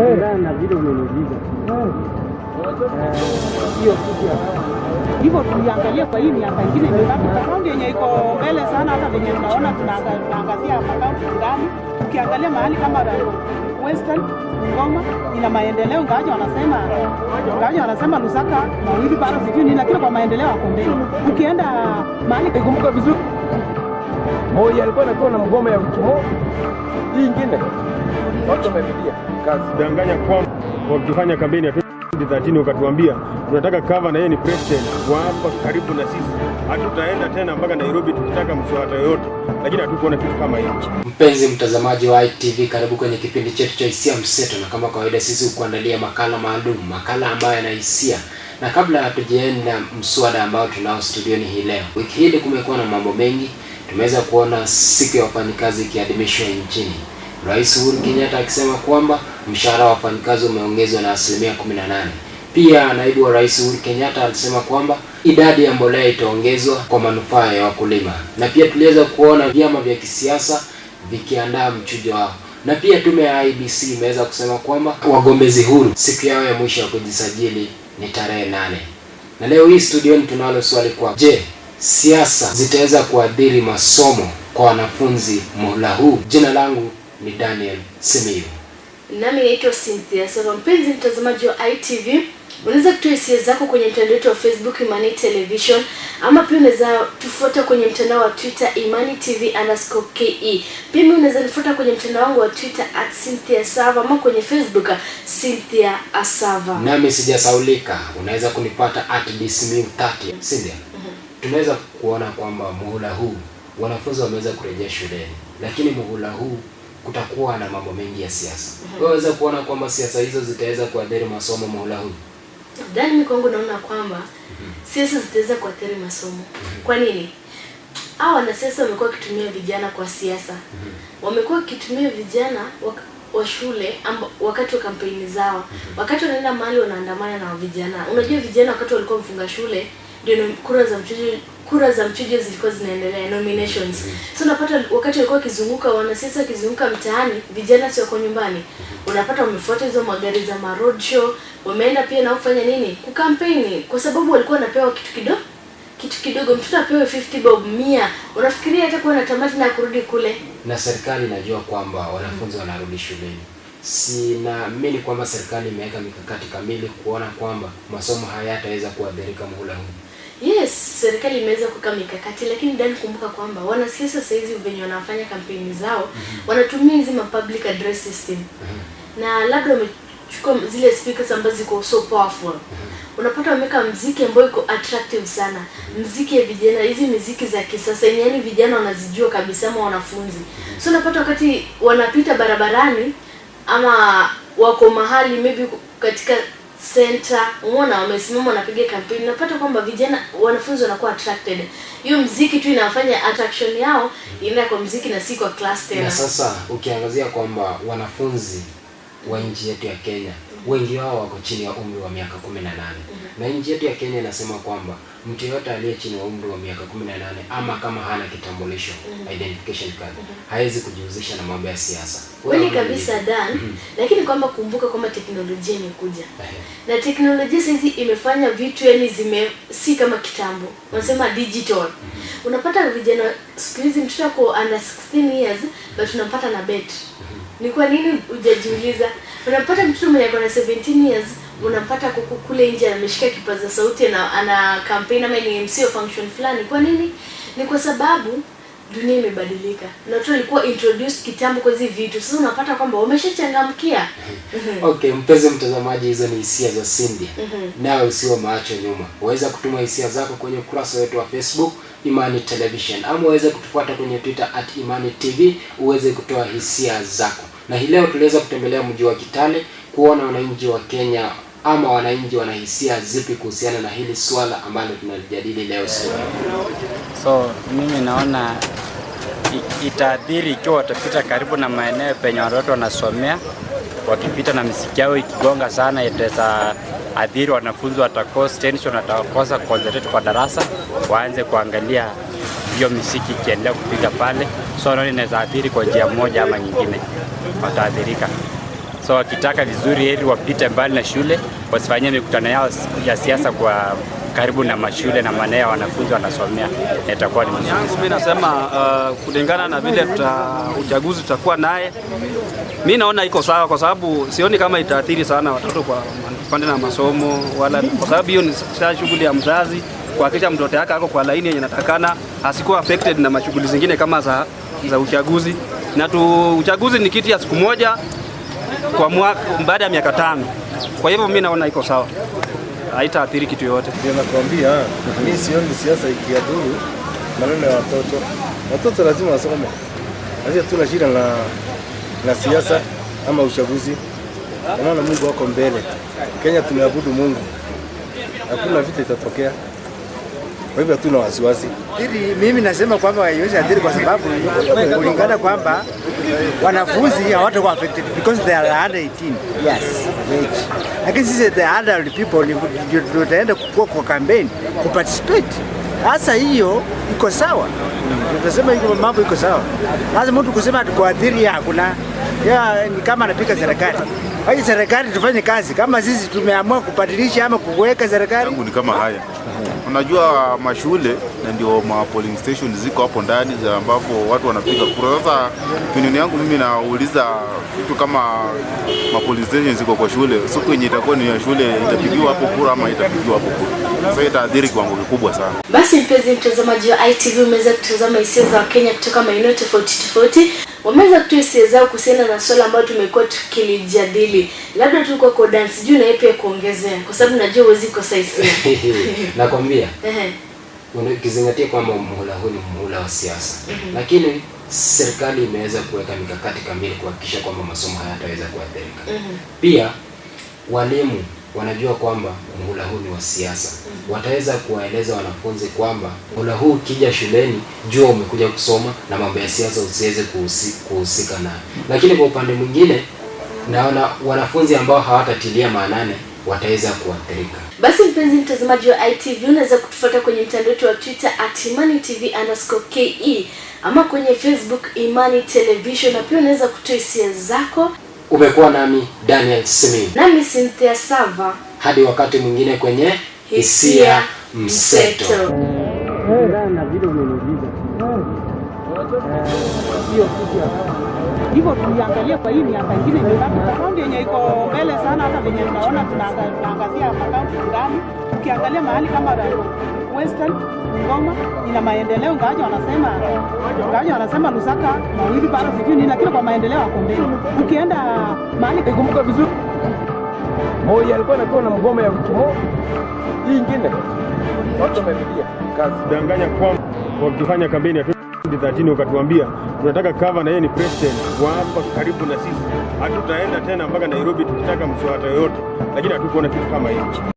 kulingana na vile umeniuliza. Hiyo kitu hivyo tuliangalia kwa hii miaka ingine imebaki kaunti yenye iko mbele sana, hata venye tunaona tunaangazia makaunti ndani. Ukiangalia mahali kama Western Ngoma ina maendeleo, ngaje wanasema Lusaka mawili bado sijui nini, lakini kwa maendeleo yako mbele. Ukienda mahali kumbuka vizuri, moja alikuwa anakuwa na mgomo ya wiki moja, hii nyingine watu wamepitia kazi. Danganya kwamba wakifanya kampeni ya 2013 wakatuambia tunataka cover na yeye ni president wa hapa karibu na sisi. Hatutaenda tena mpaka Nairobi tukitaka mswada yote, lakini hatukuona kitu kama hicho. Mpenzi mtazamaji wa ITV, karibu kwenye kipindi chetu cha hisia mseto, na kama kawaida sisi hukuandalia makala maalum, makala ambayo yana hisia. Na kabla hatujaenda mswada ambao tunao studioni hii leo, wiki hii kumekuwa na mambo mengi. Tumeweza kuona siku ya wafanyikazi ikiadhimishwa nchini. Rais Uhuru Kenyatta akisema kwamba mshahara wa wafanyikazi umeongezwa na 18%. Pia naibu wa Rais Uhuru Kenyatta alisema kwamba idadi ya mbolea itaongezwa kwa manufaa ya wakulima. Na pia tuliweza kuona vyama vya kisiasa vikiandaa mchujo wao. Na pia tume ya IEBC imeweza kusema kwamba wagombezi huru siku yao ya mwisho ya kujisajili ni tarehe 8. Na leo hii studioni tunalo swali kwa je, siasa zitaweza kuadhiri masomo kwa wanafunzi muhula huu? Jina langu ni Daniel Simiyu. Nami naitwa Cynthia. So mpenzi mtazamaji wa ITV, unaweza kutoa hisia zako kwenye mtandao wetu wa Facebook Imani Television, ama pia unaweza tufuata kwenye mtandao wa Twitter Imani TV_KE. Pia unaweza nifuata kwenye mtandao wangu wa Twitter @CynthiaSava, ama kwenye Facebook Cynthia Asava. Nami sijasaulika, unaweza kunipata @DSimiyu30. Cynthia, tunaweza kuona kwamba muhula huu wanafunzi wameweza kurejea shuleni, lakini muhula huu kutakuwa na mambo mengi ya siasa. Waweza kuona kwamba siasa hizo zitaweza kuathiri masomo muhula huu? Ndani mimi kwangu naona kwamba siasa zitaweza kuathiri masomo. Kwa nini? Hao wanasiasa wamekuwa wakitumia vijana kwa siasa. Wamekuwa wakitumia vijana wa shule wakati wa kampeni zao. Wakati wanaenda mahali wanaandamana na vijana. Unajua vijana wakati walikuwa mfunga shule ndio kura za mchujo zilikuwa zinaendelea, nominations. So unapata wakati walikuwa kizunguka, wanasiasa kizunguka mtaani, vijana sio kwa nyumbani. Unapata wamefuata hizo magari za road show, wameenda pia na kufanya nini? Kukampeni, kwa sababu walikuwa wanapewa kitu kidogo. Mtoto apewe 50 bob 100. Unafikiria hata kuwa na tamati na kurudi kule? Na serikali inajua kwamba wanafunzi wanarudi shuleni. Naamini kwamba serikali imeweka mikakati kamili kuona kwamba masomo hayataweza kuathirika muhula huu. Yes, serikali imeweza kuweka mikakati, lakini ndani kumbuka kwamba wanasiasa sasa hizi venye wanafanya kampeni zao, wanatumia hizi public address system. Na labda wamechukua zile speakers ambazo ziko so powerful. Unapata wameka muziki ambao iko attractive sana. Muziki ya vijana, hizi muziki za kisasa, yani vijana wanazijua kabisa ama wanafunzi. So unapata wakati wanapita barabarani ama wako mahali maybe katika center, umeona wamesimama wanapiga kampeni, napata kwamba vijana wanafunzi wanakuwa attracted. Hiyo muziki tu inafanya attraction yao inaenda kwa muziki na si kwa class tena. Na sasa ukiangazia kwamba wanafunzi wa nchi yetu ya Kenya, wengi wao wako chini ya umri wa miaka 18. Na nchi yetu ya Kenya inasema kwamba mtu yote aliye chini ya umri wa miaka 18 ama kama hana kitambulisho, identification card, hawezi kujihusisha na mambo ya siasa. Kweli kabisa Dan, lakini kwamba kumbuka kwamba teknolojia imekuja. Na teknolojia sasa imefanya vitu yani si kama kitambo. Wanasema digital. Unapata vijana siku hizi mtoto wako under 16 years but unampata na bet. Ni kwa nini hujajiuliza? Unapata mtoto mwenye ako na 17 years, unampata kule nje ameshika kipaza sauti na ana campaign ama ni MC wa function fulani. Kwa nini? Ni kwa sababu dunia imebadilika. Na watu walikuwa introduced kitambo kwa hizi vitu. Sasa unapata kwamba wameshachangamkia. Okay, mpenzi mtazamaji, hizo ni hisia za Cindy. Nawe usiwe macho nyuma. Waweza kutuma hisia zako kwenye ukurasa wetu wa Facebook Imani Television, ama waweza kutufuata kwenye Twitter @ImaniTV uweze kutoa hisia zako. Na hii leo tuliweza kutembelea mji wa Kitale kuona wananchi wa Kenya ama wananchi wana hisia zipi kuhusiana na hili swala ambalo tunalijadili leo studio. So mimi naona itaadhiri ikiwa watapita karibu na maeneo penye watoto wanasomea, wakipita na muziki yao ikigonga sana, itaweza adhiri wanafunzi, watakosa tension, watakosa concentrate kwa darasa, waanze kuangalia hiyo muziki ikiendelea kupiga pale. So naona inaweza adhiri kwa njia moja ama nyingine, wataadhirika. So wakitaka vizuri heri wapite mbali na shule, wasifanyie mikutano yao ya siasa kwa karibu na mashule na maeneo ya wanafunzi wanasomea, itakuwa ni mzuri. Mimi nasema kulingana na vile uchaguzi tutakuwa naye, mimi naona iko sawa, kwa sababu sioni kama itaathiri sana watoto kwa pande na masomo, wala kwa sababu hiyo ni shughuli ya mzazi kuhakikisha mtoto yake ako kwa laini yenye natakana, asikuwa affected na mashughuli zingine kama za uchaguzi. Na uchaguzi ni kitu ya siku moja kwa mwaka baada ya miaka 5. Kwa hivyo mimi naona iko sawa, haitaathiri kitu yote. Ndio nakwambia, mimi sioni siasa ikiadhuru maneno ya watoto. Watoto lazima wasome. Lazima tuna shida na siasa ama uchaguzi. Maana Mungu wako mbele. Kenya tumeabudu Mungu. Hakuna vita itatokea. Kwa hivyo hatuna wasiwasi. Mimi nasema kwamba haiwezi athiri kwa sababu kulingana kwamba wanafunzi hawatakuwa affected because they are under 18. Yes. Lakini sisi the adult people tutaenda kwa campaign ku participate. Sasa hiyo iko sawa. Tunasema hiyo mambo iko sawa. Sasa mtu kusema tukuathiri hakuna. Ni kama anapika serikali. Hayo serikali tufanye kazi. Kama sisi tumeamua kubadilisha ama kuweka serikali. Yangu ni kama haya. Unajua mashule na ndio ma polling station ziko hapo ndani za ambapo watu wanapiga kura. Sasa opinion yangu mimi nauliza vitu kama ma polling station ziko kwa shule, siku yenye itakuwa ni ya shule itapigiwa hapo kura ama itapigiwa hapo kura. Sasa itaathiri kiwango kikubwa sana. Basi mpenzi mtazamaji wa ITV, umeweza kutazama hisia za Wakenya kutoka maeneo tofauti tofauti. Wameweza kutoa hisia zao kuhusiana na swala ambalo tumekuwa tukilijadili. Labda tu kwa dance juu na yeye pia kuongezea, kwa sababu najua huwezi kosa hisia. Nakwambia. Ukizingatia kwamba muhula huu ni muhula wa siasa. Lakini serikali imeweza kuweka mikakati kamili kuhakikisha kwamba masomo hayataweza kuathirika. Pia walimu wanajua kwamba muhula huu ni wa siasa. Wataweza kuwaeleza wanafunzi kwamba muhula huu ukija shuleni, jua umekuja kusoma na mambo ya siasa usiweze kuhusika nayo. Lakini kwa upande mwingine naona wanafunzi ambao hawatatilia maanane wataweza kuathirika. Basi mpenzi mtazamaji wa ITV, unaweza kutufuata kwenye mtandao wetu wa Twitter @imani_tv_ke ama kwenye Facebook Imani Television, na pia unaweza kutoa hisia zako. Umekuwa nami Daniel Simi. Nami Cynthia Sava. Hadi wakati mwingine kwenye hisia mseto. Hivyo tuliangalia kwa hii miaka ingine imebaki kaunti yenye iko mbele sana, hata venye tunaona tunaangazia makaunti ndani. Ukiangalia mahali kama Western Ngoma ina maendeleo, ngaje wanasema Lusaka mawili bado sijui nini, lakini kwa maendeleo yako mbele. Ukienda mahali kumbuka vizuri, Moi alikuwa anakuwa na mgomo ya wiki moja. Hii nyingine watu wamepigia kazi. Danganya kwamba wakifanya kampeni ya 2013 wakatuambia tunataka cover na yeye ni president wa hapa karibu na sisi. Hatutaenda tena mpaka Nairobi tukitaka mswada yoyote, lakini hatukuona kitu kama hicho.